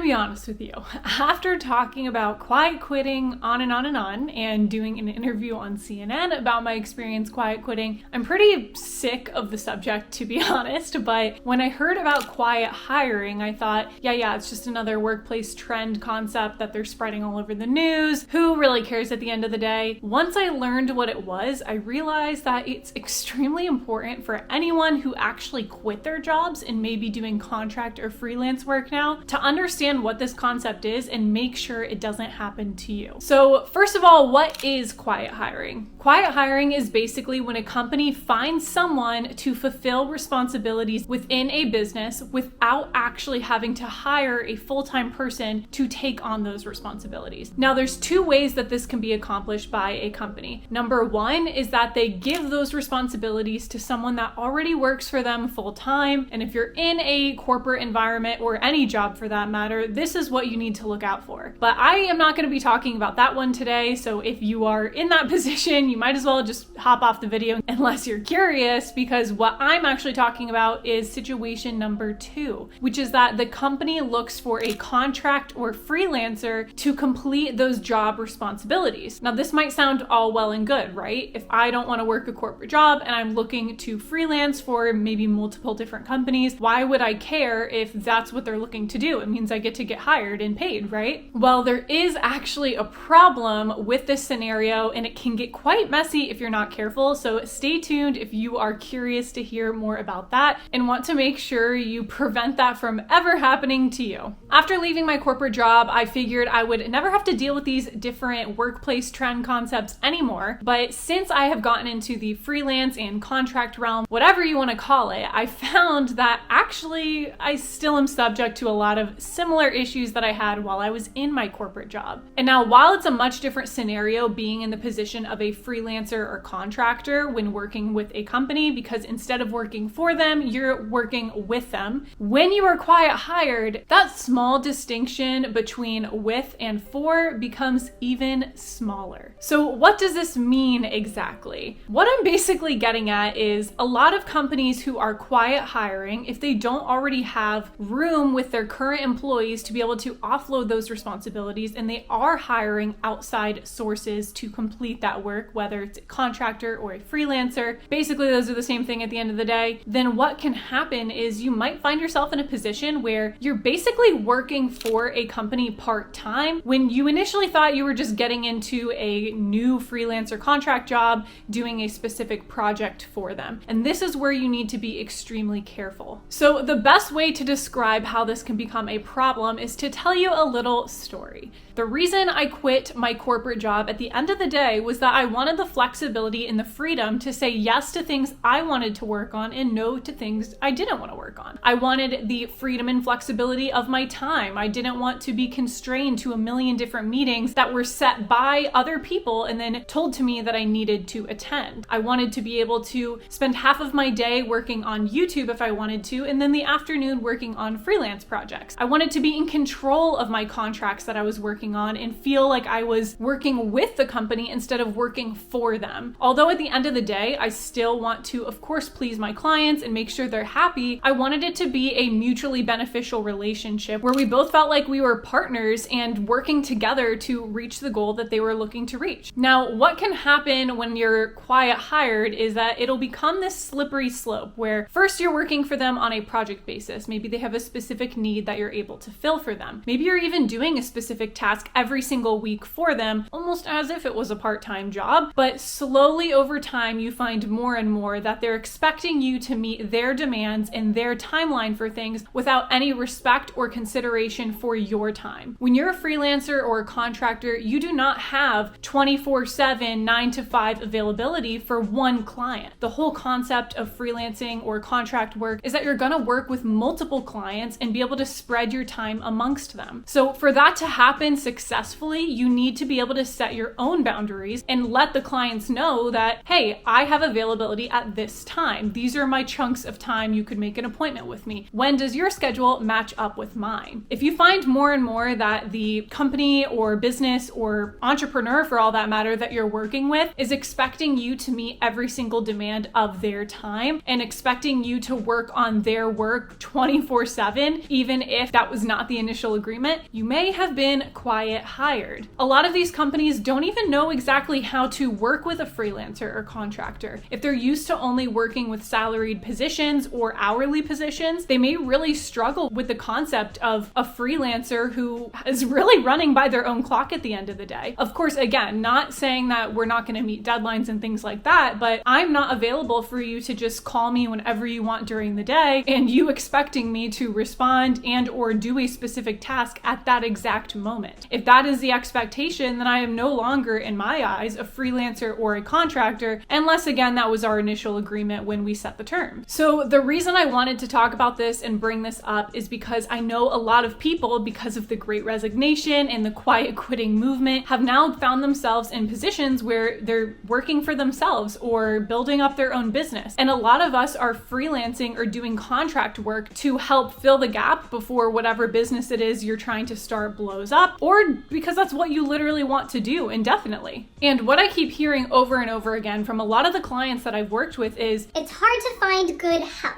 be honest with you. After talking about quiet quitting on and on and on, and doing an interview on CNN about my experience quiet quitting, I'm pretty sick of the subject, to be honest. But when I heard about quiet hiring, I thought, yeah, it's just another workplace trend concept that they're spreading all over the news. Who really cares at the end of the day? Once I learned what it was, I realized that it's extremely important for anyone who actually quit their jobs and may be doing contract or freelance work now to understand what this concept is and make sure it doesn't happen to you. So first of all, what is quiet hiring? Quiet hiring is basically when a company finds someone to fulfill responsibilities within a business without actually having to hire a full-time person to take on those responsibilities. Now, there's two ways that this can be accomplished by a company. Number one is that they give those responsibilities to someone that already works for them full-time. And if you're in a corporate environment or any job for that matter, this is what you need to look out for. But I am not going to be talking about that one today. So if you are in that position, you might as well just hop off the video unless you're curious, because what I'm actually talking about is situation number two, which is that the company looks for a contract or freelancer to complete those job responsibilities. Now, this might sound all well and good, right? If I don't want to work a corporate job and I'm looking to freelance for maybe multiple different companies, why would I care if that's what they're looking to do? It means I get to get hired and paid, right? Well, there is actually a problem with this scenario, and it can get quite messy if you're not careful. So stay tuned if you are curious to hear more about that and want to make sure you prevent that from ever happening to you. After leaving my corporate job, I figured I would never have to deal with these different workplace trend concepts anymore. But since I have gotten into the freelance and contract realm, whatever you want to call it, I found that actually I still am subject to a lot of similar issues that I had while I was in my corporate job. And now, while it's a much different scenario being in the position of a freelancer or contractor when working with a company, because instead of working for them, you're working with them. When you are quiet hired, that small distinction between with and for becomes even smaller. So what does this mean exactly? What I'm basically getting at is a lot of companies who are quiet hiring, if they don't already have room with their current employees to be able to offload those responsibilities, and they are hiring outside sources to complete that work, whether it's a contractor or a freelancer, basically those are the same thing at the end of the day, then what can happen is you might find yourself in a position where you're basically working for a company part-time when you initially thought you were just getting into a new freelancer contract job doing a specific project for them. And this is where you need to be extremely careful. So the best way to describe how this can become a problem is to tell you a little story. The reason I quit my corporate job at the end of the day was that I wanted the flexibility and the freedom to say yes to things I wanted to work on and no to things I didn't want to work on. I wanted the freedom and flexibility of my time. I didn't want to be constrained to a million different meetings that were set by other people and then told to me that I needed to attend. I wanted to be able to spend half of my day working on YouTube if I wanted to, and then the afternoon working on freelance projects. I wanted to be in control of my contracts that I was working on and feel like I was working with the company instead of working for them. Although at the end of the day, I still want to, of course, please my clients and make sure they're happy, I wanted it to be a mutually beneficial relationship where we both felt like we were partners and working together to reach the goal that they were looking to reach. Now, what can happen when you're quiet hired is that it'll become this slippery slope where first you're working for them on a project basis. Maybe they have a specific need that you're able to fill for them. Maybe you're even doing a specific task every single week for them, almost as if it was a part-time job. But slowly over time, you find more and more that they're expecting you to meet their demands and their timeline for things without any respect or consideration for your time. When you're a freelancer or a contractor, you do not have 24/7, 9 to 5 availability for one client. The whole concept of freelancing or contract work is that you're gonna work with multiple clients and be able to spread your time amongst them. So for that to happen successfully, you need to be able to set your own boundaries and let the clients know that, hey, I have availability at this time. These are my chunks of time. You could make an appointment with me. When does your schedule match up with mine? If you find more and more that the company or business or entrepreneur, for all that matter, that you're working with is expecting you to meet every single demand of their time and expecting you to work on their work 24/7, even if that was not not the initial agreement, you may have been quiet hired. A lot of these companies don't even know exactly how to work with a freelancer or contractor. If they're used to only working with salaried positions or hourly positions, they may really struggle with the concept of a freelancer who is really running by their own clock at the end of the day. Of course, again, not saying that we're not going to meet deadlines and things like that, but I'm not available for you to just call me whenever you want during the day and you expecting me to respond and or do a specific task at that exact moment. If that is the expectation, then I am no longer, in my eyes, a freelancer or a contractor, unless again, that was our initial agreement when we set the terms. So the reason I wanted to talk about this and bring this up is because I know a lot of people, because of the Great Resignation and the quiet quitting movement, have now found themselves in positions where they're working for themselves or building up their own business. And a lot of us are freelancing or doing contract work to help fill the gap before whatever business it is you're trying to start blows up, or because that's what you literally want to do indefinitely. And what I keep hearing over and over again from a lot of the clients that I've worked with is, it's hard to find good help.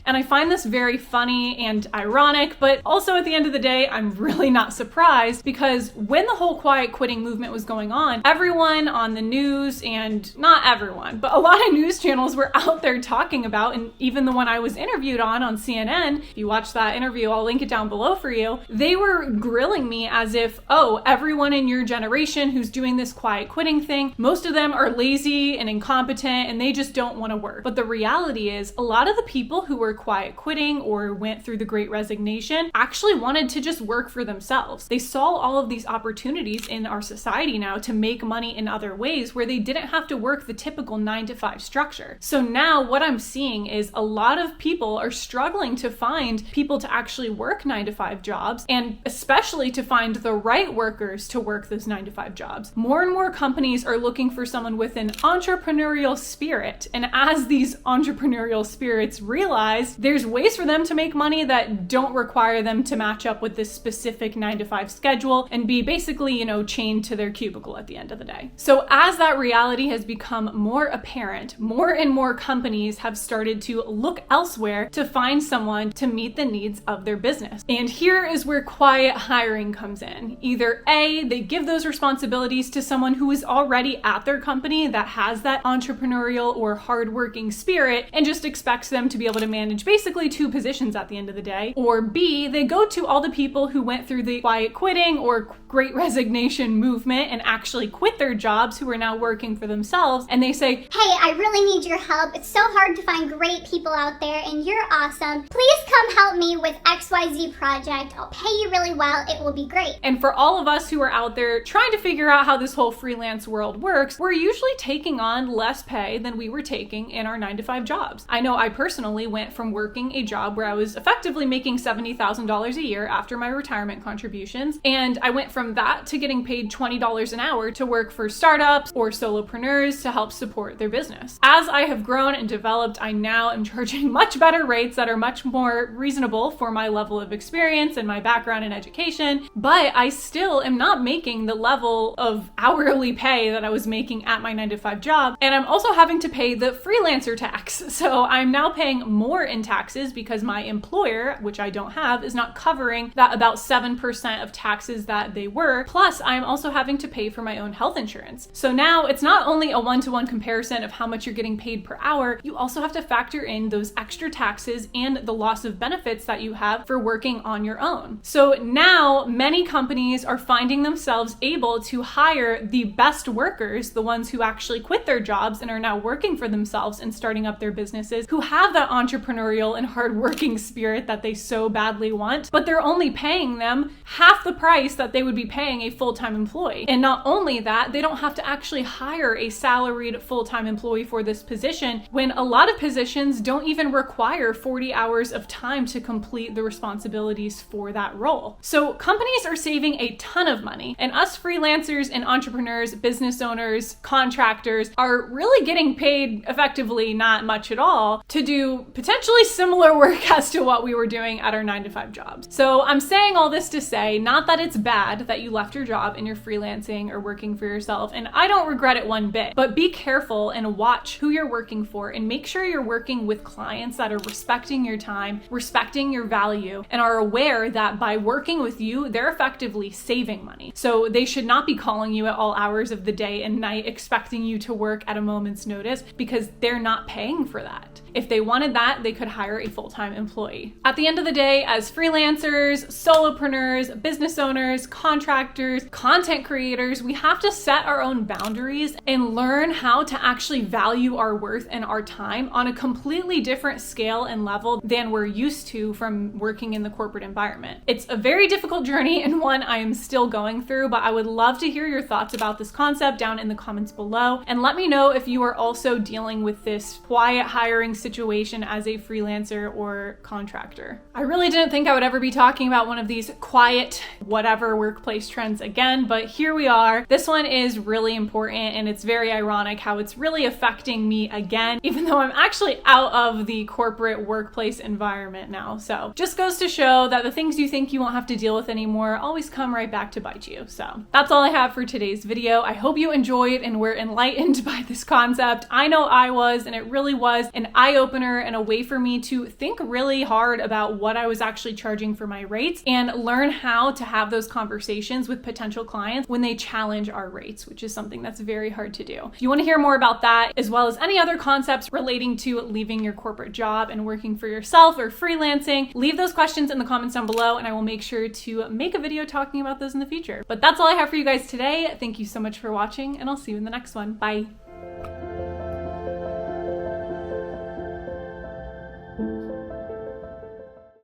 And I find this very funny and ironic, but also at the end of the day, I'm really not surprised, because when the whole quiet quitting movement was going on, everyone on the news, and not everyone, but a lot of news channels were out there talking about, and even the one I was interviewed on CNN, if you watch that interview, I'll link it down below for you, they were grilling me as if, oh, everyone in your generation who's doing this quiet quitting thing, most of them are lazy and incompetent and they just don't want to work. But the reality is, a lot of the people who were quiet quitting or went through the Great Resignation actually wanted to just work for themselves. They saw all of these opportunities in our society now to make money in other ways where they didn't have to work the typical 9-to-5 structure. So now what I'm seeing is a lot of people are struggling to find people to actually work 9-to-5 jobs, and especially to find the right workers to work those 9-to-5 jobs. More and more companies are looking for someone with an entrepreneurial spirit. And as these entrepreneurial spirits realize, there's ways for them to make money that don't require them to match up with this specific 9-to-5 schedule and be basically, chained to their cubicle at the end of the day. So as that reality has become more apparent, more and more companies have started to look elsewhere to find someone to meet the needs of their business. And here is where quiet hiring comes in. Either A, they give those responsibilities to someone who is already at their company that has that entrepreneurial or hardworking spirit and just expects them to be able to manage basically 2 positions at the end of the day. Or B, they go to all the people who went through the quiet quitting or Great Resignation movement and actually quit their jobs, who are now working for themselves, and they say, hey, I really need your help. It's so hard to find great people out there and you're awesome. Please come help me with XYZ project. I'll pay you really well. It will be great. And for all of us who are out there trying to figure out how this whole freelance world works, we're usually taking on less pay than we were taking in our 9-to-5 jobs. I know I personally went from working a job where I was effectively making $70,000 a year after my retirement contributions, and I went from that to getting paid $20 an hour to work for startups or solopreneurs to help support their business. As I have grown and developed, I now am charging much better rates that are much more reasonable for my level of experience and my background in education, but I still am not making the level of hourly pay that I was making at my 9-to-5 job, and I'm also having to pay the freelancer tax. So I'm now paying more in taxes because my employer, which I don't have, is not covering that about 7% of taxes that they were. Plus, I'm also having to pay for my own health insurance. So now it's not only a one-to-one comparison of how much you're getting paid per hour, you also have to factor in those extra taxes and the loss of benefits that you have for working on your own. So now many companies are finding themselves able to hire the best workers, the ones who actually quit their jobs and are now working for themselves and starting up their businesses, who have that entrepreneurial and hardworking spirit that they so badly want, but they're only paying them half the price that they would be paying a full-time employee. And not only that, they don't have to actually hire a salaried full-time employee for this position, when a lot of positions don't even require 40 hours of time to complete the responsibilities for that role. So companies are saving a ton of money, and us freelancers and entrepreneurs, business owners, contractors are really getting paid effectively not much at all to do potentially actually similar work as to what we were doing at our 9-to-5 jobs. So I'm saying all this to say, not that it's bad that you left your job and you're freelancing or working for yourself, and I don't regret it one bit, but be careful and watch who you're working for and make sure you're working with clients that are respecting your time, respecting your value, and are aware that by working with you, they're effectively saving money. So they should not be calling you at all hours of the day and night expecting you to work at a moment's notice, because they're not paying for that. If they wanted that, they could hire a full-time employee. At the end of the day, as freelancers, solopreneurs, business owners, contractors, content creators, we have to set our own boundaries and learn how to actually value our worth and our time on a completely different scale and level than we're used to from working in the corporate environment. It's a very difficult journey and one I am still going through, but I would love to hear your thoughts about this concept down in the comments below, and let me know if you are also dealing with this quiet hiring situation as a freelancer or contractor. I really didn't think I would ever be talking about one of these quiet whatever workplace trends again, but here we are. This one is really important, and it's very ironic how it's really affecting me again, even though I'm actually out of the corporate workplace environment now. So just goes to show that the things you think you won't have to deal with anymore always come right back to bite you. So that's all I have for today's video. I hope you enjoyed and were enlightened by this concept. I know I was, and it really was an eye-opener and a way for me to think really hard about what I was actually charging for my rates and learn how to have those conversations with potential clients when they challenge our rates, which is something that's very hard to do. If you want to hear more about that, as well as any other concepts relating to leaving your corporate job and working for yourself or freelancing, leave those questions in the comments down below, and I will make sure to make a video talking about those in the future. But that's all I have for you guys today. Thank you so much for watching, and I'll see you in the next one. Bye.